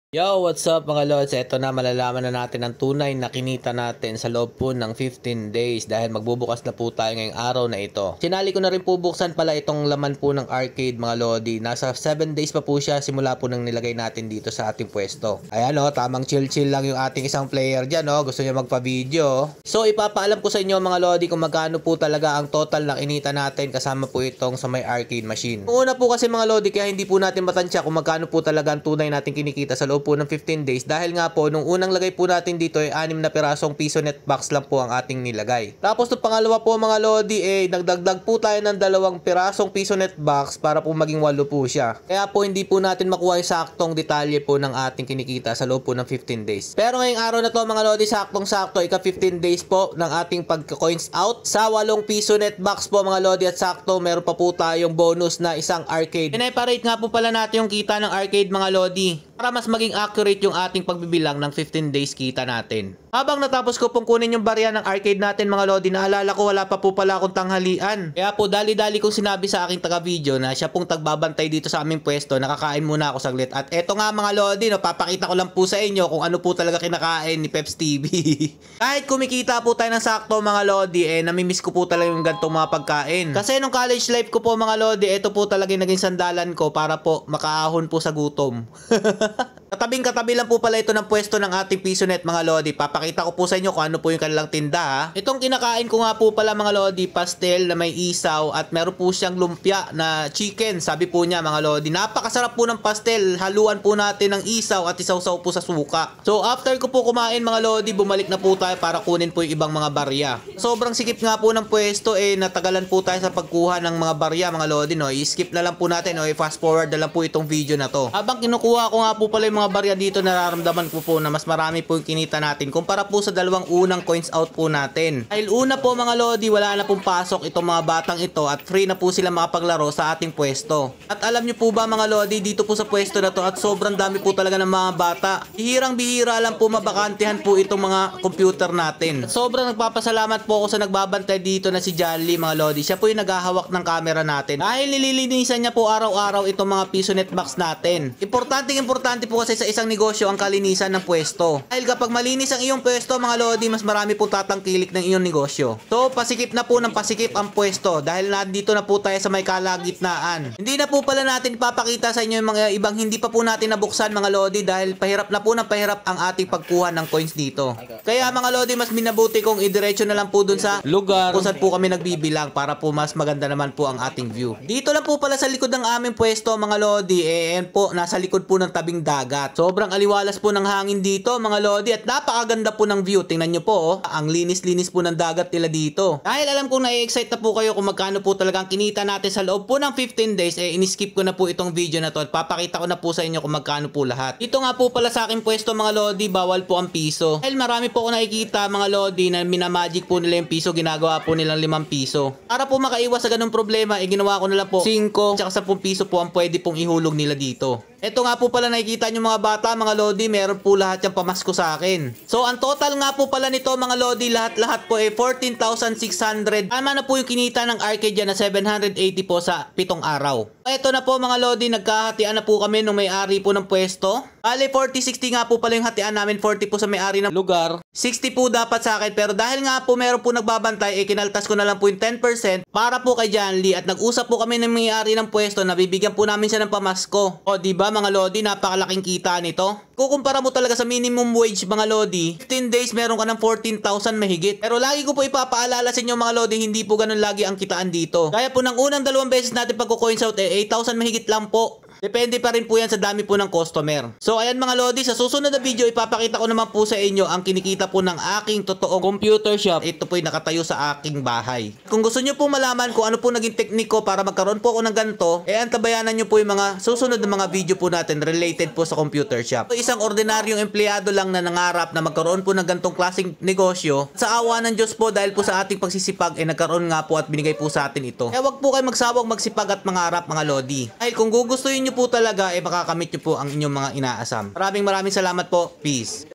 Yo, what's up mga lods? Ito na, malalaman na natin ang tunay na kinita natin sa loob po ng 15 days dahil magbubukas na po tayo ngayong araw na ito. Sinali ko na rin po buksan pala itong laman po ng arcade mga lodi. Nasa 7 days pa po siya simula po nang nilagay natin dito sa ating pwesto. Ayan o, tamang chill lang yung ating isang player dyan o. Gusto niya magpa-video. So ipapaalam ko sa inyo mga lodi kung magkano po talaga ang total na kinita natin kasama po itong sa may arcade machine. Una po kasi mga lodi, kaya hindi po natin matansya kung magkano po talaga ang tunay natin kinikita sa loob po ng 15 days dahil nga po nung unang lagay po natin dito ay 6 na pirasong piso net box lang po ang ating nilagay. Tapos nung pangalawa po mga lodi nagdagdag po tayo ng 2 pirasong piso net box para po maging 8 po siya. Kaya po hindi po natin makuha yung saktong detalye po ng ating kinikita sa loob po ng 15 days. Pero ngayong araw na to mga lodi, saktong sakto ika 15 days po ng ating pagka-coins out sa 8 piso net box po mga lodi, at sakto meron pa po tayong bonus na isang arcade. Pinaparate nga po pala natin yung kita ng arcade mga lodi para mas maging accurate yung ating pagbibilang ng 15 days kita natin. Habang natapos ko pong kunin yung barya ng arcade natin mga lodi, naalala ko wala pa po pala akong tanghalian. Kaya po dali-dali kong sinabi sa aking taga-video na siya pong tagbabantay dito sa aming pwesto, nakakain muna ako saglit. At eto nga mga lodi, papakita ko lang po sa inyo kung ano po talaga kinakain ni Peps TV. Kahit kumikita po tayo ng sakto mga lodi, namimiss ko po talaga yung ganitong mga pagkain. Kasi nung college life ko po mga lodi, ito po talaga yung naging sandalan ko para po makaahon po sa gutom. Katabing-katabi lang po pala ito ng pwesto ng ating piso net mga lodi. Papakita ko po sa inyo kung ano po yung kanilang tinda ha. Itong kinakain ko nga po pala mga lodi, pastel na may isaw at meron po siyang lumpia na chicken. Sabi po niya mga lodi, napakasarap po ng pastel. Haluan po natin ng isaw at isawsaw po sa suka. So after ko po kumain mga lodi, bumalik na po tayo para kunin po yung ibang mga barya. Sobrang sikip nga po ng pwesto, natagalan po tayo sa pagkuha ng mga barya mga lodi, no. I-skip na lang po natin, i-fast forward na lang po itong video na to. Habang kinukuha ko nga po pala yung mga barya dito, nararamdaman ko po na mas marami po yung kinita natin kumpara po sa dalawang unang coins out po natin. Dahil una po mga lodi, wala na pong pasok itong mga batang ito at free na po sila makapaglaro sa ating pwesto. At alam nyo po ba mga lodi, dito po sa pwesto na to at sobrang dami po talaga ng mga bata. Bihirang-bihira lang po mabakantihan po itong mga computer natin. At sobrang nagpapasalamat po ako sa nagbabantay dito na si Jolly mga lodi. Siya po yung naghahawak ng camera natin. Dahil nililinisan niya po araw-araw itong mga piso net box natin. Importante po kasi sa isang negosyo ang kalinisan ng pwesto. Dahil kapag malinis ang iyong pwesto mga lodi, mas marami po tatangkilik ng iyong negosyo. So pasikip na po ng pasikip ang pwesto dahil nandito na po tayo sa may kalagitnaan. Hindi na po pala natin ipapakita sa inyo yung mga ibang hindi pa po natin nabuksan mga lodi dahil pahirap na po ng pahirap ang ating pagkuha ng coins dito. Kaya mga lodi, mas minabuti kong idiretso na lang po dun sa lugar kung saan po kami nagbibilang para po mas maganda naman po ang ating view. Dito lang po pala sa likod ng aming pwesto mga lodi, po nasa likod po ng tabing dagat. Sobrang aliwalas po ng hangin dito mga lodi at napakaganda po ng view. Tingnan nyo po, ang linis-linis po ng dagat nila dito. Dahil alam kong na-excite na po kayo kung magkano po talagang kinita natin sa loob po ng 15 days, in-skip ko na po itong video na to at papakita ko na po sa inyo kung magkano po lahat. Dito nga po pala sa aking pwesto mga lodi, bawal po ang piso. Dahil marami po ako nakikita mga lodi na minamagic po nila yung piso, ginagawa po nilang 5 piso. Para po makaiwas sa ganung problema, ginawa ko na lang po 5 tsaka 10 piso po ang pwede pong ihulog nila dito. Ito nga po pala nakikita nyo mga bata mga lodi, meron po lahat yung pamasko sa akin. So ang total nga po pala nito mga lodi, lahat-lahat po 14,600. Tama na po yung kinita ng arcade dyan na 780 po sa 7 araw. Ito na po mga lodi, nagkahatian na po kami nung may-ari po ng pwesto. Bale 40-60 nga po pala yung hatian namin, 40 po sa may-ari ng lugar, 60 po dapat sa akin. Pero dahil nga po meron po nagbabantay, kinaltas ko na lang po yung 10% para po kay John Lee. At nag-usap po kami ng may-ari ng pwesto na bibigyan po namin siya ng pamasko. O diba mga lodi, napakalaking kita nito. Kukumpara mo talaga sa minimum wage mga lodi, 15 days meron ka ng 14,000 mahigit. Pero lagi ko po ipapaalala sa inyo mga lodi, hindi po ganun lagi ang kitaan dito. Kaya po ng unang 2 beses natin pagko-coins out 8,000 mahigit lang po. Depende pa rin po yan sa dami po ng customer. So ayan mga lodi, sa susunod na video ipapakita ko naman po sa inyo ang kinikita po ng aking totoong computer shop. Ito po yung nakatayo sa aking bahay. Kung gusto nyo po malaman kung ano po naging tekniko para magkaroon po ako ng ganito, antabayanan nyo po yung mga susunod na mga video po natin related po sa computer shop. So, isang ordinaryong empleyado lang na nangarap na magkaroon po ng ganitong klaseng negosyo. Sa awa ng Diyos po dahil po sa ating pagsisipag, nagkaroon nga po at binigay po sa atin ito. Kaya wag po kayo magsawang magsipag at mangarap mga lodi. Dahil kung gugustuhin nyo po talaga, makakamit nyo po ang inyong mga inaasam. Maraming salamat po. Peace.